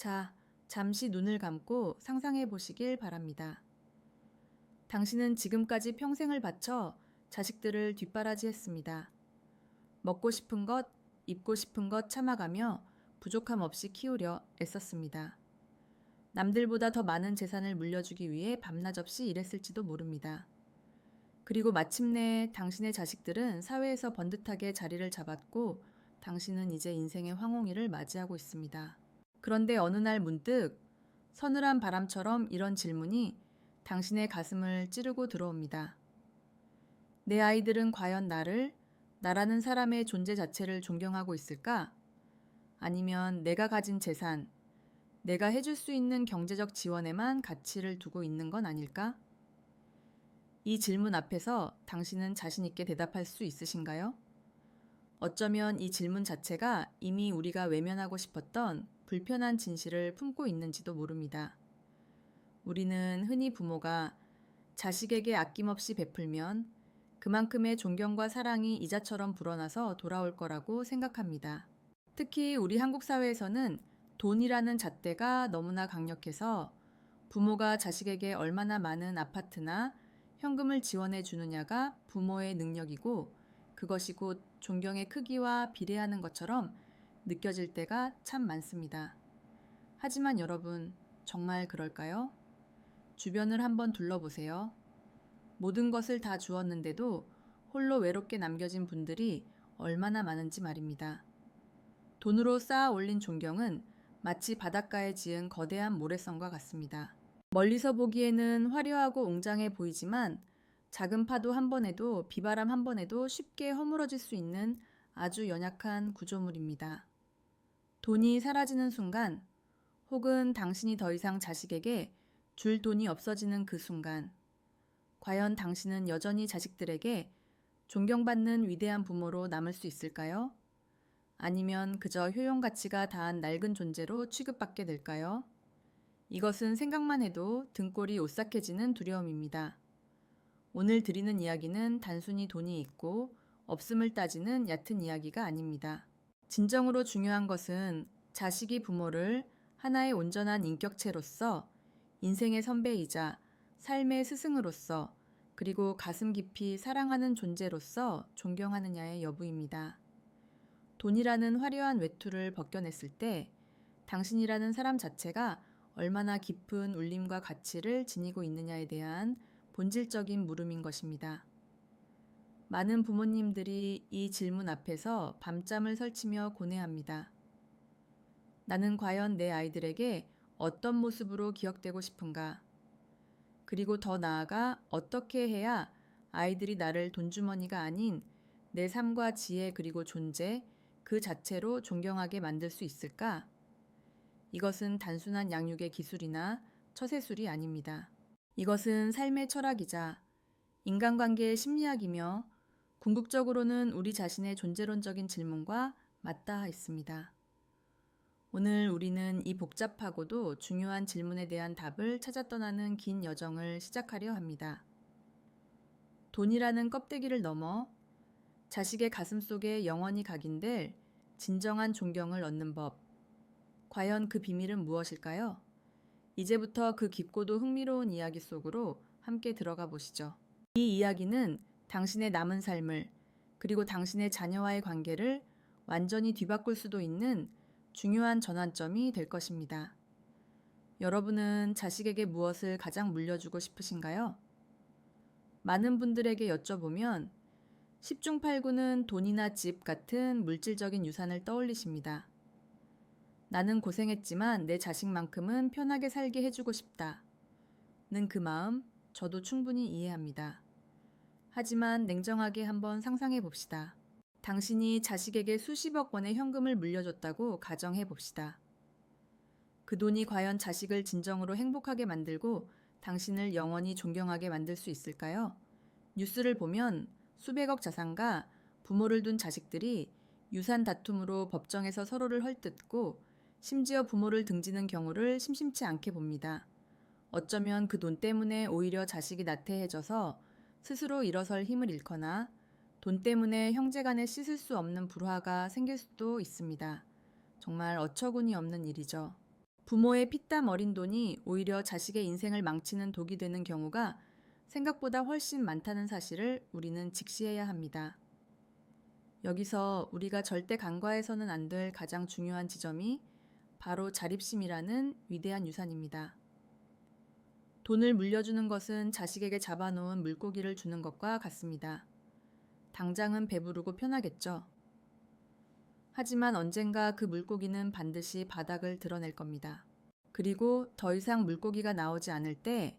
자, 잠시 눈을 감고 상상해 보시길 바랍니다. 당신은 지금까지 평생을 바쳐 자식들을 뒷바라지했습니다. 먹고 싶은 것, 입고 싶은 것 참아가며 부족함 없이 키우려 애썼습니다. 남들보다 더 많은 재산을 물려주기 위해 밤낮 없이 일했을지도 모릅니다. 그리고 마침내 당신의 자식들은 사회에서 번듯하게 자리를 잡았고 당신은 이제 인생의 황홍이를 맞이하고 있습니다. 그런데 어느 날 문득 서늘한 바람처럼 이런 질문이 당신의 가슴을 찌르고 들어옵니다. 내 아이들은 과연 나라는 사람의 존재 자체를 존경하고 있을까? 아니면 내가 가진 재산, 내가 해줄 수 있는 경제적 지원에만 가치를 두고 있는 건 아닐까? 이 질문 앞에서 당신은 자신 있게 대답할 수 있으신가요? 어쩌면 이 질문 자체가 이미 우리가 외면하고 싶었던 불편한 진실을 품고 있는지도 모릅니다. 우리는 흔히 부모가 자식에게 아낌없이 베풀면 그만큼의 존경과 사랑이 이자처럼 불어나서 돌아올 거라고 생각합니다. 특히 우리 한국 사회에서는 돈이라는 잣대가 너무나 강력해서 부모가 자식에게 얼마나 많은 아파트나 현금을 지원해 주느냐가 부모의 능력이고 그것이 곧 존경의 크기와 비례하는 것처럼 느껴질 때가 참 많습니다. 하지만 여러분, 정말 그럴까요? 주변을 한번 둘러보세요. 모든 것을 다 주었는데도 홀로 외롭게 남겨진 분들이 얼마나 많은지 말입니다. 돈으로 쌓아 올린 존경은 마치 바닷가에 지은 거대한 모래성과 같습니다. 멀리서 보기에는 화려하고 웅장해 보이지만 작은 파도 한 번에도 비바람 한 번에도 쉽게 허물어질 수 있는 아주 연약한 구조물입니다. 돈이 사라지는 순간 혹은 당신이 더 이상 자식에게 줄 돈이 없어지는 그 순간 과연 당신은 여전히 자식들에게 존경받는 위대한 부모로 남을 수 있을까요? 아니면 그저 효용 가치가 다한 낡은 존재로 취급받게 될까요? 이것은 생각만 해도 등골이 오싹해지는 두려움입니다. 오늘 드리는 이야기는 단순히 돈이 있고 없음을 따지는 얕은 이야기가 아닙니다. 진정으로 중요한 것은 자식이 부모를 하나의 온전한 인격체로서 인생의 선배이자 삶의 스승으로서 그리고 가슴 깊이 사랑하는 존재로서 존경하느냐의 여부입니다. 돈이라는 화려한 외투를 벗겨냈을 때 당신이라는 사람 자체가 얼마나 깊은 울림과 가치를 지니고 있느냐에 대한 본질적인 물음인 것입니다. 많은 부모님들이 이 질문 앞에서 밤잠을 설치며 고뇌합니다. 나는 과연 내 아이들에게 어떤 모습으로 기억되고 싶은가? 그리고 더 나아가 어떻게 해야 아이들이 나를 돈주머니가 아닌 내 삶과 지혜 그리고 존재 그 자체로 존경하게 만들 수 있을까? 이것은 단순한 양육의 기술이나 처세술이 아닙니다. 이것은 삶의 철학이자 인간관계의 심리학이며 궁극적으로는 우리 자신의 존재론적인 질문과 맞닿아 있습니다. 오늘 우리는 이 복잡하고도 중요한 질문에 대한 답을 찾아 떠나는 긴 여정을 시작하려 합니다. 돈이라는 껍데기를 넘어 자식의 가슴 속에 영원히 각인될 진정한 존경을 얻는 법. 과연 그 비밀은 무엇일까요? 이제부터 그 깊고도 흥미로운 이야기 속으로 함께 들어가 보시죠. 이 이야기는 당신의 남은 삶을 그리고 당신의 자녀와의 관계를 완전히 뒤바꿀 수도 있는 중요한 전환점이 될 것입니다. 여러분은 자식에게 무엇을 가장 물려주고 싶으신가요? 많은 분들에게 여쭤보면 10중 8구는 돈이나 집 같은 물질적인 유산을 떠올리십니다. 나는 고생했지만 내 자식만큼은 편하게 살게 해주고 싶다. 는 그 마음 저도 충분히 이해합니다. 하지만 냉정하게 한번 상상해 봅시다. 당신이 자식에게 수십억 원의 현금을 물려줬다고 가정해 봅시다. 그 돈이 과연 자식을 진정으로 행복하게 만들고 당신을 영원히 존경하게 만들 수 있을까요? 뉴스를 보면 수백억 자산가 부모를 둔 자식들이 유산 다툼으로 법정에서 서로를 헐뜯고 심지어 부모를 등지는 경우를 심심치 않게 봅니다. 어쩌면 그 돈 때문에 오히려 자식이 나태해져서 스스로 일어설 힘을 잃거나 돈 때문에 형제간에 씻을 수 없는 불화가 생길 수도 있습니다. 정말 어처구니 없는 일이죠. 부모의 피땀 어린 돈이 오히려 자식의 인생을 망치는 독이 되는 경우가 생각보다 훨씬 많다는 사실을 우리는 직시해야 합니다. 여기서 우리가 절대 간과해서는 안 될 가장 중요한 지점이 바로 자립심이라는 위대한 유산입니다. 돈을 물려주는 것은 자식에게 잡아놓은 물고기를 주는 것과 같습니다. 당장은 배부르고 편하겠죠. 하지만 언젠가 그 물고기는 반드시 바닥을 드러낼 겁니다. 그리고 더 이상 물고기가 나오지 않을 때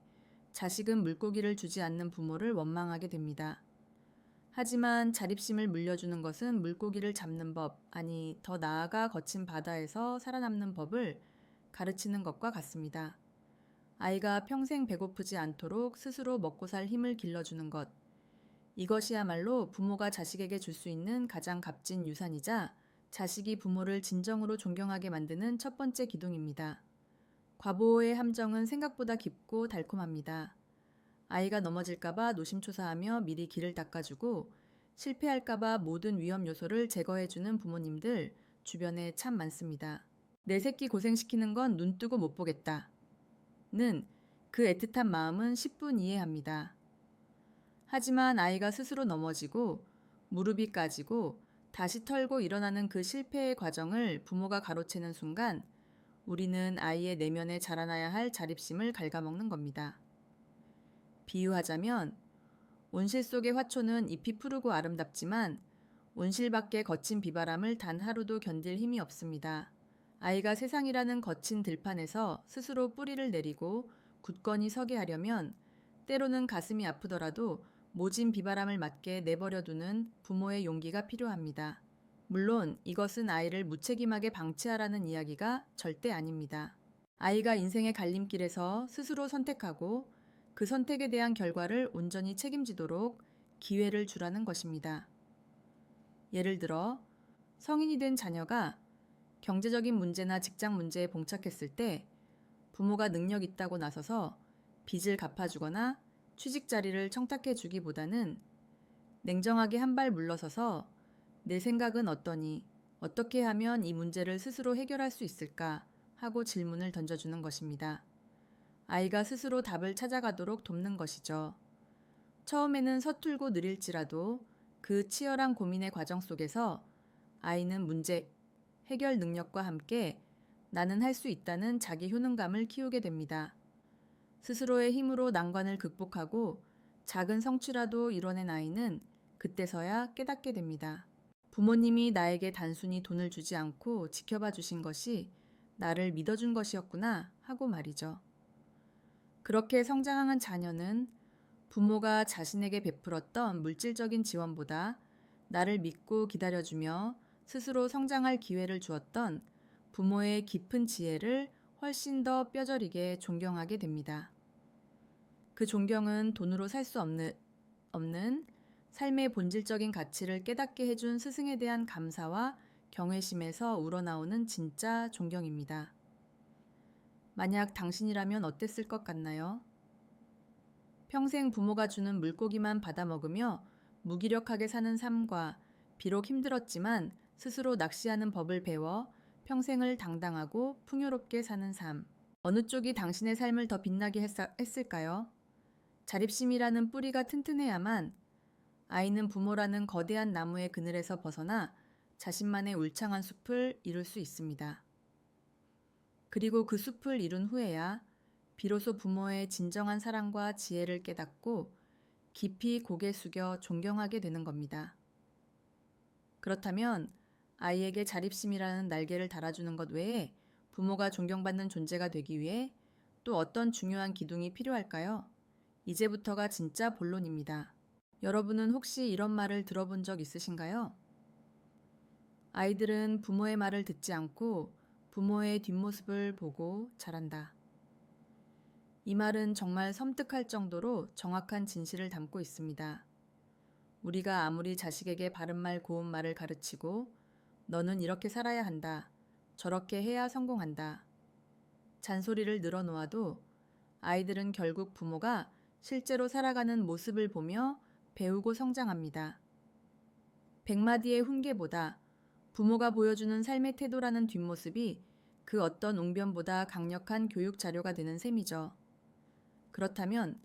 자식은 물고기를 주지 않는 부모를 원망하게 됩니다. 하지만 자립심을 물려주는 것은 물고기를 잡는 법, 아니 더 나아가 거친 바다에서 살아남는 법을 가르치는 것과 같습니다. 아이가 평생 배고프지 않도록 스스로 먹고 살 힘을 길러주는 것. 이것이야말로 부모가 자식에게 줄 수 있는 가장 값진 유산이자 자식이 부모를 진정으로 존경하게 만드는 첫 번째 기둥입니다. 과보호의 함정은 생각보다 깊고 달콤합니다. 아이가 넘어질까봐 노심초사하며 미리 길을 닦아주고 실패할까봐 모든 위험 요소를 제거해주는 부모님들 주변에 참 많습니다. 내 새끼 고생시키는 건 눈 뜨고 못 보겠다. 는 그 애틋한 마음은 10분 이해합니다. 하지만 아이가 스스로 넘어지고 무릎이 까지고 다시 털고 일어나는 그 실패의 과정을 부모가 가로채는 순간 우리는 아이의 내면에 자라나야 할 자립심을 갉아먹는 겁니다. 비유하자면 온실 속의 화초는 잎이 푸르고 아름답지만 온실 밖의 거친 비바람을 단 하루도 견딜 힘이 없습니다. 아이가 세상이라는 거친 들판에서 스스로 뿌리를 내리고 굳건히 서게 하려면 때로는 가슴이 아프더라도 모진 비바람을 맞게 내버려두는 부모의 용기가 필요합니다. 물론 이것은 아이를 무책임하게 방치하라는 이야기가 절대 아닙니다. 아이가 인생의 갈림길에서 스스로 선택하고 그 선택에 대한 결과를 온전히 책임지도록 기회를 주라는 것입니다. 예를 들어 성인이 된 자녀가 경제적인 문제나 직장 문제에 봉착했을 때 부모가 능력 있다고 나서서 빚을 갚아주거나 취직 자리를 청탁해 주기보다는 냉정하게 한 발 물러서서 내 생각은 어떠니? 어떻게 하면 이 문제를 스스로 해결할 수 있을까? 하고 질문을 던져주는 것입니다. 아이가 스스로 답을 찾아가도록 돕는 것이죠. 처음에는 서툴고 느릴지라도 그 치열한 고민의 과정 속에서 아이는 문제 해결 능력과 함께 나는 할 수 있다는 자기 효능감을 키우게 됩니다. 스스로의 힘으로 난관을 극복하고 작은 성취라도 이뤄낸 아이는 그때서야 깨닫게 됩니다. 부모님이 나에게 단순히 돈을 주지 않고 지켜봐 주신 것이 나를 믿어준 것이었구나 하고 말이죠. 그렇게 성장한 자녀는 부모가 자신에게 베풀었던 물질적인 지원보다 나를 믿고 기다려주며 스스로 성장할 기회를 주었던 부모의 깊은 지혜를 훨씬 더 뼈저리게 존경하게 됩니다. 그 존경은 돈으로 살 수 없는 삶의 본질적인 가치를 깨닫게 해준 스승에 대한 감사와 경외심에서 우러나오는 진짜 존경입니다. 만약 당신이라면 어땠을 것 같나요? 평생 부모가 주는 물고기만 받아 먹으며 무기력하게 사는 삶과 비록 힘들었지만 스스로 낚시하는 법을 배워 평생을 당당하고 풍요롭게 사는 삶. 어느 쪽이 당신의 삶을 더 빛나게 했을까요? 자립심이라는 뿌리가 튼튼해야만 아이는 부모라는 거대한 나무의 그늘에서 벗어나 자신만의 울창한 숲을 이룰 수 있습니다. 그리고 그 숲을 이룬 후에야 비로소 부모의 진정한 사랑과 지혜를 깨닫고 깊이 고개 숙여 존경하게 되는 겁니다. 그렇다면 아이에게 자립심이라는 날개를 달아주는 것 외에 부모가 존경받는 존재가 되기 위해 또 어떤 중요한 기둥이 필요할까요? 이제부터가 진짜 본론입니다. 여러분은 혹시 이런 말을 들어본 적 있으신가요? 아이들은 부모의 말을 듣지 않고 부모의 뒷모습을 보고 자란다. 이 말은 정말 섬뜩할 정도로 정확한 진실을 담고 있습니다. 우리가 아무리 자식에게 바른 말 고운 말을 가르치고 너는 이렇게 살아야 한다. 저렇게 해야 성공한다. 잔소리를 늘어놓아도 아이들은 결국 부모가 실제로 살아가는 모습을 보며 배우고 성장합니다. 100마디의 훈계보다 부모가 보여주는 삶의 태도라는 뒷모습이 그 어떤 웅변보다 강력한 교육 자료가 되는 셈이죠. 그렇다면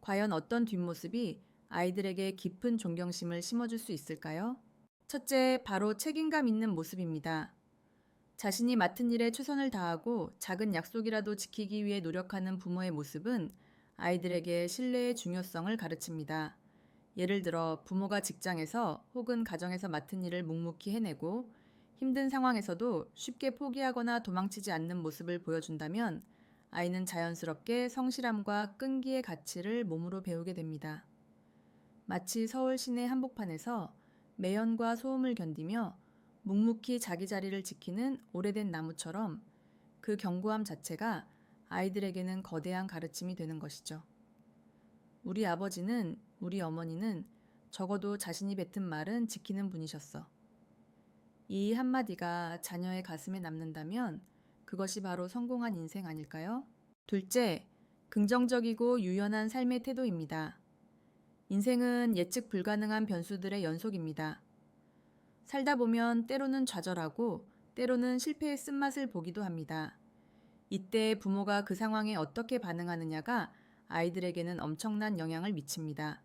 과연 어떤 뒷모습이 아이들에게 깊은 존경심을 심어줄 수 있을까요? 첫째, 바로 책임감 있는 모습입니다. 자신이 맡은 일에 최선을 다하고 작은 약속이라도 지키기 위해 노력하는 부모의 모습은 아이들에게 신뢰의 중요성을 가르칩니다. 예를 들어 부모가 직장에서 혹은 가정에서 맡은 일을 묵묵히 해내고 힘든 상황에서도 쉽게 포기하거나 도망치지 않는 모습을 보여준다면 아이는 자연스럽게 성실함과 끈기의 가치를 몸으로 배우게 됩니다. 마치 서울 시내 한복판에서 매연과 소음을 견디며 묵묵히 자기 자리를 지키는 오래된 나무처럼 그 견고함 자체가 아이들에게는 거대한 가르침이 되는 것이죠. 우리 아버지는, 우리 어머니는 적어도 자신이 뱉은 말은 지키는 분이셨어. 이 한마디가 자녀의 가슴에 남는다면 그것이 바로 성공한 인생 아닐까요? 둘째, 긍정적이고 유연한 삶의 태도입니다. 인생은 예측 불가능한 변수들의 연속입니다. 살다 보면 때로는 좌절하고 때로는 실패의 쓴맛을 보기도 합니다. 이때 부모가 그 상황에 어떻게 반응하느냐가 아이들에게는 엄청난 영향을 미칩니다.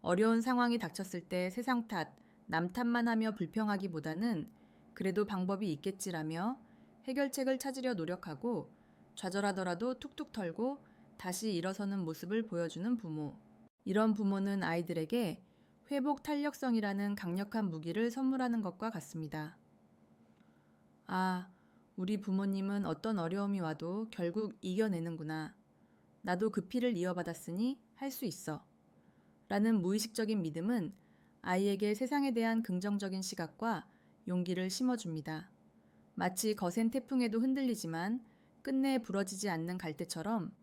어려운 상황이 닥쳤을 때 세상 탓, 남 탓만 하며 불평하기보다는 그래도 방법이 있겠지라며 해결책을 찾으려 노력하고 좌절하더라도 툭툭 털고 다시 일어서는 모습을 보여주는 부모. 이런 부모는 아이들에게 회복 탄력성이라는 강력한 무기를 선물하는 것과 같습니다. 아, 우리 부모님은 어떤 어려움이 와도 결국 이겨내는구나. 나도 그 피를 이어받았으니 할 수 있어. 라는 무의식적인 믿음은 아이에게 세상에 대한 긍정적인 시각과 용기를 심어줍니다. 마치 거센 태풍에도 흔들리지만 끝내 부러지지 않는 갈대처럼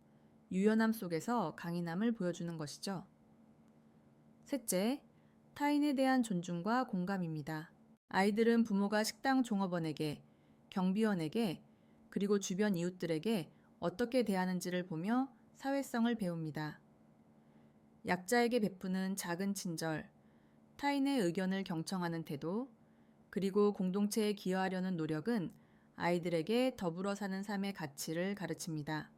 유연함 속에서 강인함을 보여주는 것이죠. 셋째, 타인에 대한 존중과 공감입니다. 아이들은 부모가 식당 종업원에게, 경비원에게, 그리고 주변 이웃들에게 어떻게 대하는지를 보며 사회성을 배웁니다. 약자에게 베푸는 작은 친절, 타인의 의견을 경청하는 태도, 그리고 공동체에 기여하려는 노력은 아이들에게 더불어 사는 삶의 가치를 가르칩니다.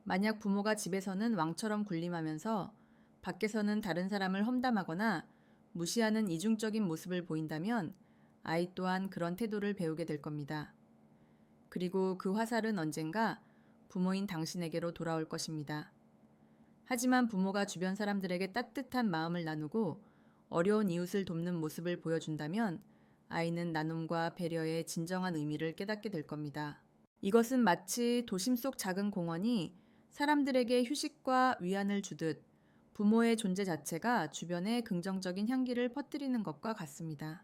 만약 부모가 집에서는 왕처럼 군림하면서 밖에서는 다른 사람을 험담하거나 무시하는 이중적인 모습을 보인다면 아이 또한 그런 태도를 배우게 될 겁니다. 그리고 그 화살은 언젠가 부모인 당신에게로 돌아올 것입니다. 하지만 부모가 주변 사람들에게 따뜻한 마음을 나누고 어려운 이웃을 돕는 모습을 보여준다면 아이는 나눔과 배려의 진정한 의미를 깨닫게 될 겁니다. 이것은 마치 도심 속 작은 공원이 사람들에게 휴식과 위안을 주듯 부모의 존재 자체가 주변에 긍정적인 향기를 퍼뜨리는 것과 같습니다.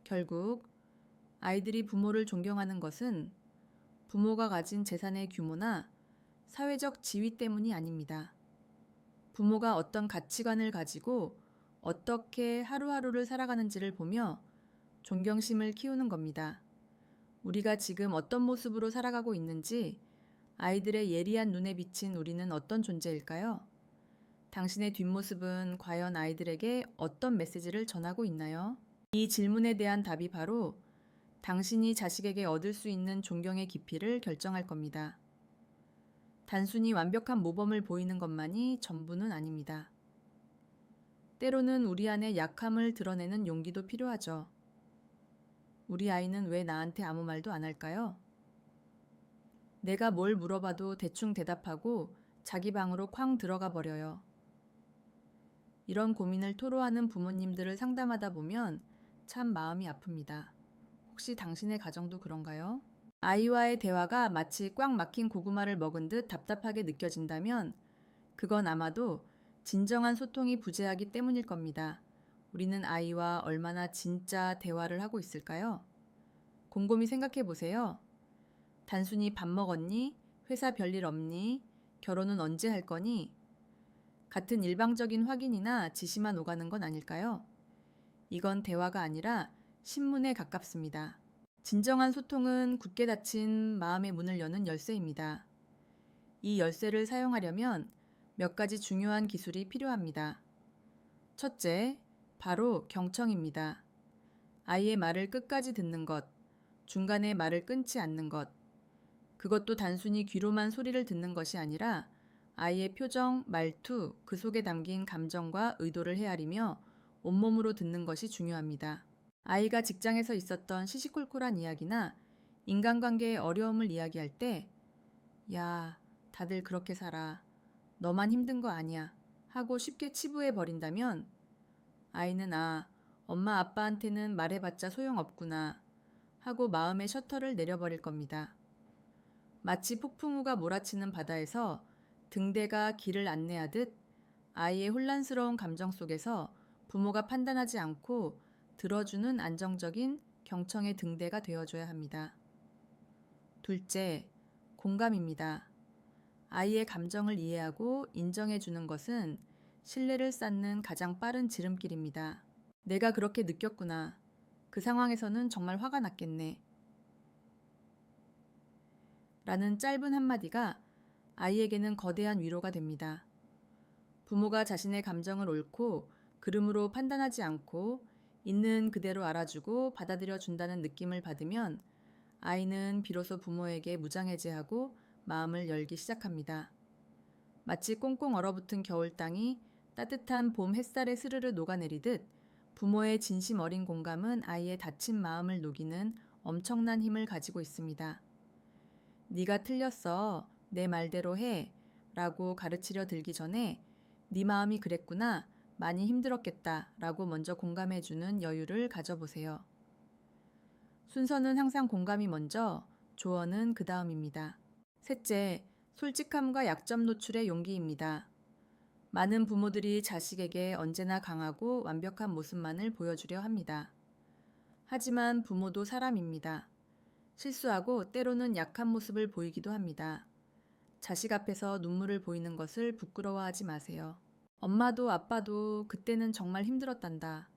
결국 아이들이 부모를 존경하는 것은 부모가 가진 재산의 규모나 사회적 지위 때문이 아닙니다. 부모가 어떤 가치관을 가지고 어떻게 하루하루를 살아가는지를 보며 존경심을 키우는 겁니다. 우리가 지금 어떤 모습으로 살아가고 있는지 아이들의 예리한 눈에 비친 우리는 어떤 존재일까요? 당신의 뒷모습은 과연 아이들에게 어떤 메시지를 전하고 있나요? 이 질문에 대한 답이 바로 당신이 자식에게 얻을 수 있는 존경의 깊이를 결정할 겁니다. 단순히 완벽한 모범을 보이는 것만이 전부는 아닙니다. 때로는 우리 안의 약함을 드러내는 용기도 필요하죠. 우리 아이는 왜 나한테 아무 말도 안 할까요? 내가 뭘 물어봐도 대충 대답하고 자기 방으로 쾅 들어가 버려요. 이런 고민을 토로하는 부모님들을 상담하다 보면 참 마음이 아픕니다. 혹시 당신의 가정도 그런가요? 아이와의 대화가 마치 꽉 막힌 고구마를 먹은 듯 답답하게 느껴진다면 그건 아마도 진정한 소통이 부재하기 때문일 겁니다. 우리는 아이와 얼마나 진짜 대화를 하고 있을까요? 곰곰이 생각해 보세요. 단순히 밥 먹었니? 회사 별일 없니? 결혼은 언제 할 거니? 같은 일방적인 확인이나 지시만 오가는 건 아닐까요? 이건 대화가 아니라 신문에 가깝습니다. 진정한 소통은 굳게 닫힌 마음의 문을 여는 열쇠입니다. 이 열쇠를 사용하려면 몇 가지 중요한 기술이 필요합니다. 첫째, 바로 경청입니다. 아이의 말을 끝까지 듣는 것, 중간에 말을 끊지 않는 것. 그것도 단순히 귀로만 소리를 듣는 것이 아니라 아이의 표정, 말투, 그 속에 담긴 감정과 의도를 헤아리며 온몸으로 듣는 것이 중요합니다. 아이가 직장에서 있었던 시시콜콜한 이야기나 인간관계의 어려움을 이야기할 때, 야, 다들 그렇게 살아. 너만 힘든 거 아니야. 하고 쉽게 치부해 버린다면 아이는 엄마 아빠한테는 말해봤자 소용없구나 하고 마음의 셔터를 내려버릴 겁니다. 마치 폭풍우가 몰아치는 바다에서 등대가 길을 안내하듯 아이의 혼란스러운 감정 속에서 부모가 판단하지 않고 들어주는 안정적인 경청의 등대가 되어줘야 합니다. 둘째, 공감입니다. 아이의 감정을 이해하고 인정해주는 것은 신뢰를 쌓는 가장 빠른 지름길입니다. 내가 그렇게 느꼈구나. 그 상황에서는 정말 화가 났겠네. 라는 짧은 한마디가 아이에게는 거대한 위로가 됩니다. 부모가 자신의 감정을 옳고 그름으로 판단하지 않고 있는 그대로 알아주고 받아들여 준다는 느낌을 받으면 아이는 비로소 부모에게 무장해제하고 마음을 열기 시작합니다. 마치 꽁꽁 얼어붙은 겨울 땅이 따뜻한 봄 햇살에 스르르 녹아내리듯 부모의 진심 어린 공감은 아이의 다친 마음을 녹이는 엄청난 힘을 가지고 있습니다. 네가 틀렸어. 내 말대로 해. 라고 가르치려 들기 전에 네 마음이 그랬구나. 많이 힘들었겠다. 라고 먼저 공감해주는 여유를 가져보세요. 순서는 항상 공감이 먼저, 조언은 그 다음입니다. 셋째, 솔직함과 약점 노출의 용기입니다. 많은 부모들이 자식에게 언제나 강하고 완벽한 모습만을 보여주려 합니다. 하지만 부모도 사람입니다. 실수하고 때로는 약한 모습을 보이기도 합니다. 자식 앞에서 눈물을 보이는 것을 부끄러워하지 마세요. 엄마도 아빠도 그때는 정말 힘들었단다.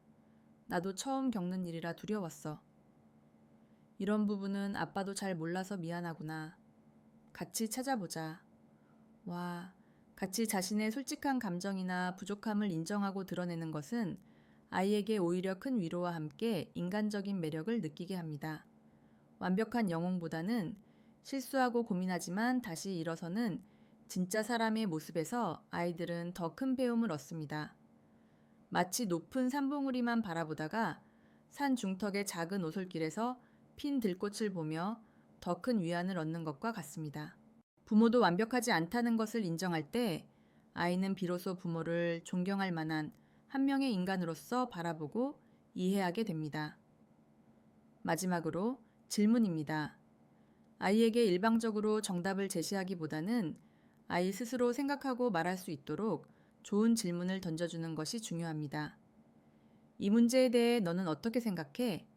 나도 처음 겪는 일이라 두려웠어. 이런 부분은 아빠도 잘 몰라서 미안하구나. 같이 찾아보자. 와, 같이 자신의 솔직한 감정이나 부족함을 인정하고 드러내는 것은 아이에게 오히려 큰 위로와 함께 인간적인 매력을 느끼게 합니다. 완벽한 영웅보다는 실수하고 고민하지만 다시 일어서는 진짜 사람의 모습에서 아이들은 더 큰 배움을 얻습니다. 마치 높은 산봉우리만 바라보다가 산 중턱의 작은 오솔길에서 핀 들꽃을 보며 더 큰 위안을 얻는 것과 같습니다. 부모도 완벽하지 않다는 것을 인정할 때 아이는 비로소 부모를 존경할 만한 한 명의 인간으로서 바라보고 이해하게 됩니다. 마지막으로 질문입니다. 아이에게 일방적으로 정답을 제시하기보다는 아이 스스로 생각하고 말할 수 있도록 좋은 질문을 던져주는 것이 중요합니다. 이 문제에 대해 너는 어떻게 생각해?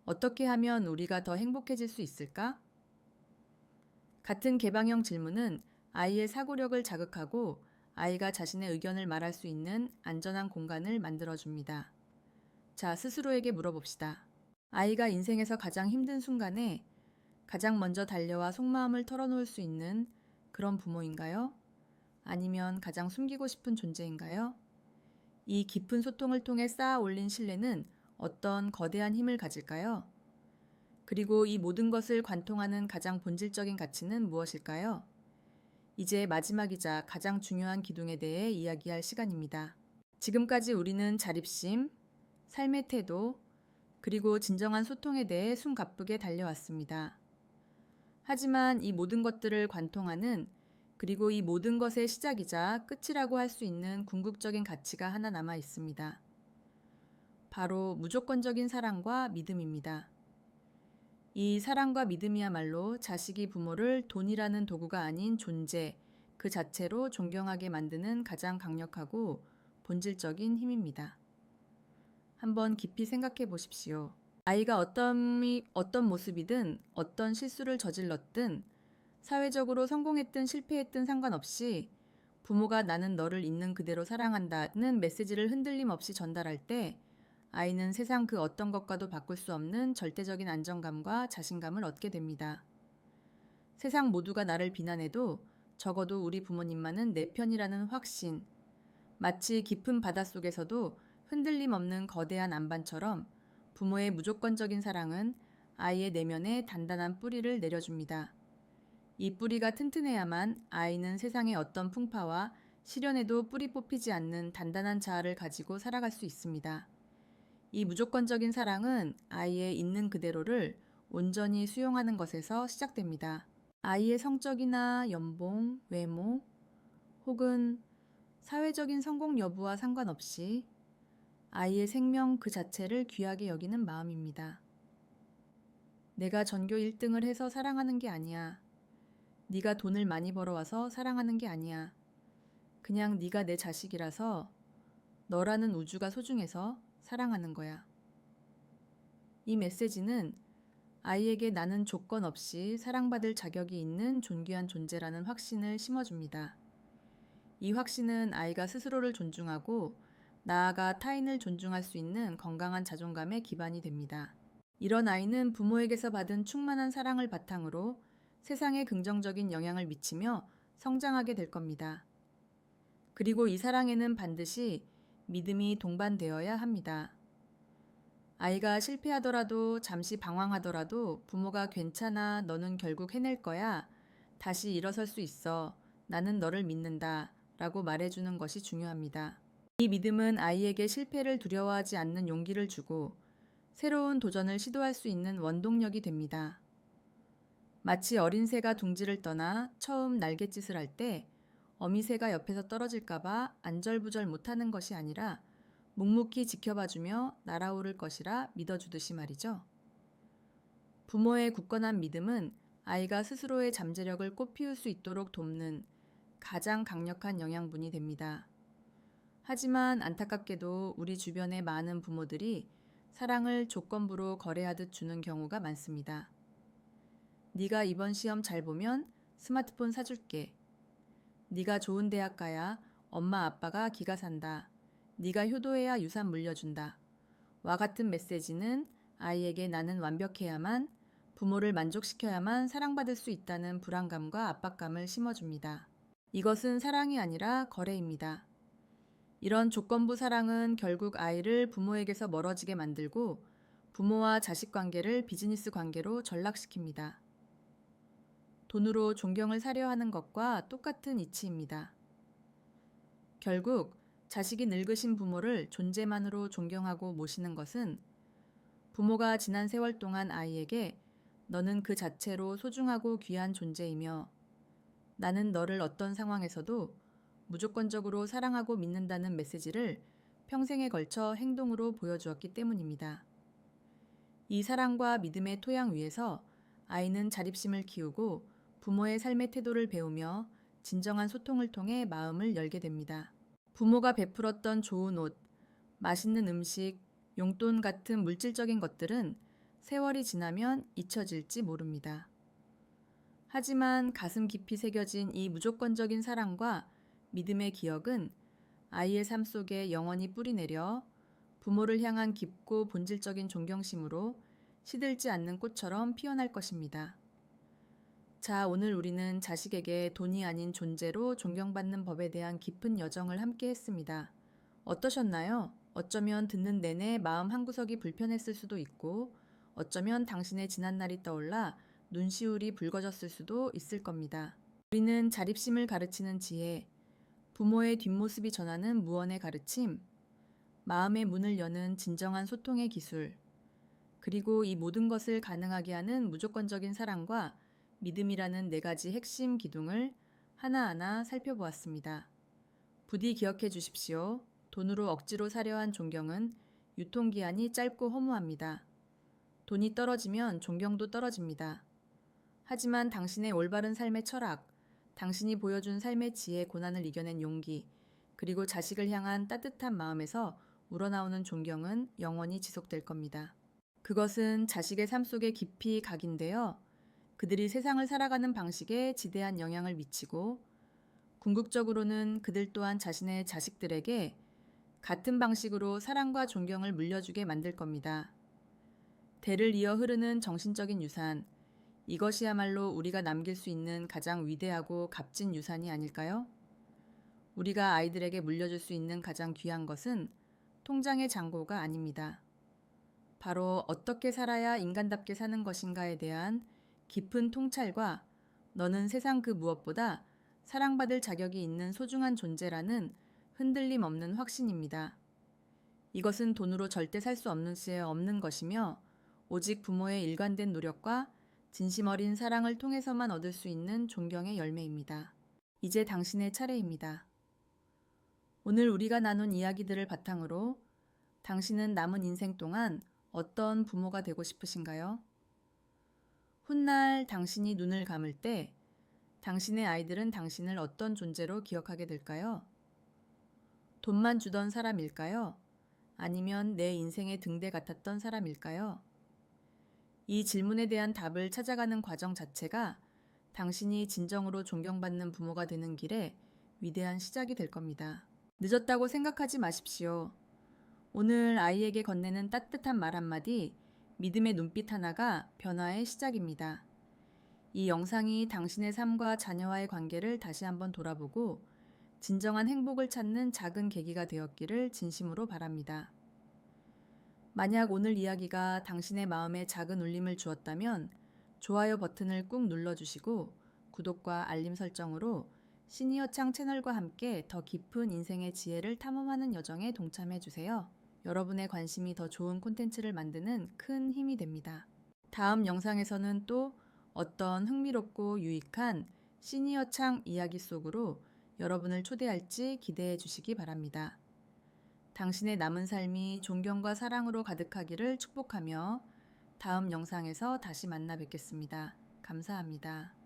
어떻게 하면 우리가 더 행복해질 수 있을까? 같은 개방형 질문은 아이의 사고력을 자극하고 아이가 자신의 의견을 말할 수 있는 안전한 공간을 만들어줍니다. 자, 스스로에게 물어봅시다. 아이가 인생에서 가장 힘든 순간에 가장 먼저 달려와 속마음을 털어놓을 수 있는 그런 부모인가요? 아니면 가장 숨기고 싶은 존재인가요? 이 깊은 소통을 통해 쌓아 올린 신뢰는 어떤 거대한 힘을 가질까요? 그리고 이 모든 것을 관통하는 가장 본질적인 가치는 무엇일까요? 이제 마지막이자 가장 중요한 기둥에 대해 이야기할 시간입니다. 지금까지 우리는 자립심, 삶의 태도, 그리고 진정한 소통에 대해 숨가쁘게 달려왔습니다. 하지만 이 모든 것들을 관통하는 그리고 이 모든 것의 시작이자 끝이라고 할 수 있는 궁극적인 가치가 하나 남아 있습니다. 바로 무조건적인 사랑과 믿음입니다. 이 사랑과 믿음이야말로 자식이 부모를 돈이라는 도구가 아닌 존재, 그 자체로 존경하게 만드는 가장 강력하고 본질적인 힘입니다. 한번 깊이 생각해 보십시오. 아이가 어떤 모습이든 어떤 실수를 저질렀든 사회적으로 성공했든 실패했든 상관없이 부모가 나는 너를 있는 그대로 사랑한다는 메시지를 흔들림 없이 전달할 때 아이는 세상 그 어떤 것과도 바꿀 수 없는 절대적인 안정감과 자신감을 얻게 됩니다. 세상 모두가 나를 비난해도 적어도 우리 부모님만은 내 편이라는 확신, 마치 깊은 바닷속에서도 흔들림 없는 거대한 안반처럼 부모의 무조건적인 사랑은 아이의 내면에 단단한 뿌리를 내려줍니다. 이 뿌리가 튼튼해야만 아이는 세상의 어떤 풍파와 시련에도 뿌리 뽑히지 않는 단단한 자아를 가지고 살아갈 수 있습니다. 이 무조건적인 사랑은 아이의 있는 그대로를 온전히 수용하는 것에서 시작됩니다. 아이의 성적이나 연봉, 외모, 혹은 사회적인 성공 여부와 상관없이 아이의 생명 그 자체를 귀하게 여기는 마음입니다. 내가 전교 1등을 해서 사랑하는 게 아니야. 네가 돈을 많이 벌어와서 사랑하는 게 아니야. 그냥 네가 내 자식이라서 너라는 우주가 소중해서 사랑하는 거야. 이 메시지는 아이에게 나는 조건 없이 사랑받을 자격이 있는 존귀한 존재라는 확신을 심어줍니다. 이 확신은 아이가 스스로를 존중하고 나아가 타인을 존중할 수 있는 건강한 자존감의 기반이 됩니다. 이런 아이는 부모에게서 받은 충만한 사랑을 바탕으로 세상에 긍정적인 영향을 미치며 성장하게 될 겁니다. 그리고 이 사랑에는 반드시 믿음이 동반되어야 합니다. 아이가 실패하더라도 잠시 방황하더라도 부모가 괜찮아, 너는 결국 해낼 거야, 다시 일어설 수 있어, 나는 너를 믿는다 라고 말해주는 것이 중요합니다. 이 믿음은 아이에게 실패를 두려워하지 않는 용기를 주고 새로운 도전을 시도할 수 있는 원동력이 됩니다. 마치 어린 새가 둥지를 떠나 처음 날갯짓을 할 때 어미새가 옆에서 떨어질까봐 안절부절 못하는 것이 아니라 묵묵히 지켜봐주며 날아오를 것이라 믿어주듯이 말이죠. 부모의 굳건한 믿음은 아이가 스스로의 잠재력을 꽃피울 수 있도록 돕는 가장 강력한 영양분이 됩니다. 하지만 안타깝게도 우리 주변의 많은 부모들이 사랑을 조건부로 거래하듯 주는 경우가 많습니다. 네가 이번 시험 잘 보면 스마트폰 사줄게. 네가 좋은 대학 가야 엄마 아빠가 기가 산다. 네가 효도해야 유산 물려준다. 와 같은 메시지는 아이에게 나는 완벽해야만, 부모를 만족시켜야만 사랑받을 수 있다는 불안감과 압박감을 심어줍니다. 이것은 사랑이 아니라 거래입니다. 이런 조건부 사랑은 결국 아이를 부모에게서 멀어지게 만들고 부모와 자식 관계를 비즈니스 관계로 전락시킵니다. 돈으로 존경을 사려 하는 것과 똑같은 이치입니다. 결국 자식이 늙으신 부모를 존재만으로 존경하고 모시는 것은 부모가 지난 세월 동안 아이에게 너는 그 자체로 소중하고 귀한 존재이며 나는 너를 어떤 상황에서도 무조건적으로 사랑하고 믿는다는 메시지를 평생에 걸쳐 행동으로 보여주었기 때문입니다. 이 사랑과 믿음의 토양 위에서 아이는 자립심을 키우고 부모의 삶의 태도를 배우며 진정한 소통을 통해 마음을 열게 됩니다. 부모가 베풀었던 좋은 옷, 맛있는 음식, 용돈 같은 물질적인 것들은 세월이 지나면 잊혀질지 모릅니다. 하지만 가슴 깊이 새겨진 이 무조건적인 사랑과 믿음의 기억은 아이의 삶 속에 영원히 뿌리내려 부모를 향한 깊고 본질적인 존경심으로 시들지 않는 꽃처럼 피어날 것입니다. 자, 오늘 우리는 자식에게 돈이 아닌 존재로 존경받는 법에 대한 깊은 여정을 함께 했습니다. 어떠셨나요? 어쩌면 듣는 내내 마음 한구석이 불편했을 수도 있고 어쩌면 당신의 지난날이 떠올라 눈시울이 붉어졌을 수도 있을 겁니다. 우리는 자립심을 가르치는 지혜, 부모의 뒷모습이 전하는 무언의 가르침, 마음의 문을 여는 진정한 소통의 기술, 그리고 이 모든 것을 가능하게 하는 무조건적인 사랑과 믿음이라는 네 가지 핵심 기둥을 하나하나 살펴보았습니다. 부디 기억해 주십시오. 돈으로 억지로 사려 한 존경은 유통기한이 짧고 허무합니다. 돈이 떨어지면 존경도 떨어집니다. 하지만 당신의 올바른 삶의 철학, 당신이 보여준 삶의 지혜, 고난을 이겨낸 용기, 그리고 자식을 향한 따뜻한 마음에서 우러나오는 존경은 영원히 지속될 겁니다. 그것은 자식의 삶 속에 깊이 각인되어 그들이 세상을 살아가는 방식에 지대한 영향을 미치고 궁극적으로는 그들 또한 자신의 자식들에게 같은 방식으로 사랑과 존경을 물려주게 만들 겁니다. 대를 이어 흐르는 정신적인 유산, 이것이야말로 우리가 남길 수 있는 가장 위대하고 값진 유산이 아닐까요? 우리가 아이들에게 물려줄 수 있는 가장 귀한 것은 통장의 잔고가 아닙니다. 바로 어떻게 살아야 인간답게 사는 것인가에 대한 깊은 통찰과 너는 세상 그 무엇보다 사랑받을 자격이 있는 소중한 존재라는 흔들림 없는 확신입니다. 이것은 돈으로 절대 살 수 없는 수에 없는 것이며 오직 부모의 일관된 노력과 진심 어린 사랑을 통해서만 얻을 수 있는 존경의 열매입니다. 이제 당신의 차례입니다. 오늘 우리가 나눈 이야기들을 바탕으로 당신은 남은 인생 동안 어떤 부모가 되고 싶으신가요? 훗날 당신이 눈을 감을 때 당신의 아이들은 당신을 어떤 존재로 기억하게 될까요? 돈만 주던 사람일까요? 아니면 내 인생의 등대 같았던 사람일까요? 이 질문에 대한 답을 찾아가는 과정 자체가 당신이 진정으로 존경받는 부모가 되는 길에 위대한 시작이 될 겁니다. 늦었다고 생각하지 마십시오. 오늘 아이에게 건네는 따뜻한 말 한마디, 믿음의 눈빛 하나가 변화의 시작입니다. 이 영상이 당신의 삶과 자녀와의 관계를 다시 한번 돌아보고 진정한 행복을 찾는 작은 계기가 되었기를 진심으로 바랍니다. 만약 오늘 이야기가 당신의 마음에 작은 울림을 주었다면 좋아요 버튼을 꾹 눌러주시고 구독과 알림 설정으로 시니어창 채널과 함께 더 깊은 인생의 지혜를 탐험하는 여정에 동참해주세요. 여러분의 관심이 더 좋은 콘텐츠를 만드는 큰 힘이 됩니다. 다음 영상에서는 또 어떤 흥미롭고 유익한 시니어창 이야기 속으로 여러분을 초대할지 기대해 주시기 바랍니다. 당신의 남은 삶이 존경과 사랑으로 가득하기를 축복하며 다음 영상에서 다시 만나 뵙겠습니다. 감사합니다.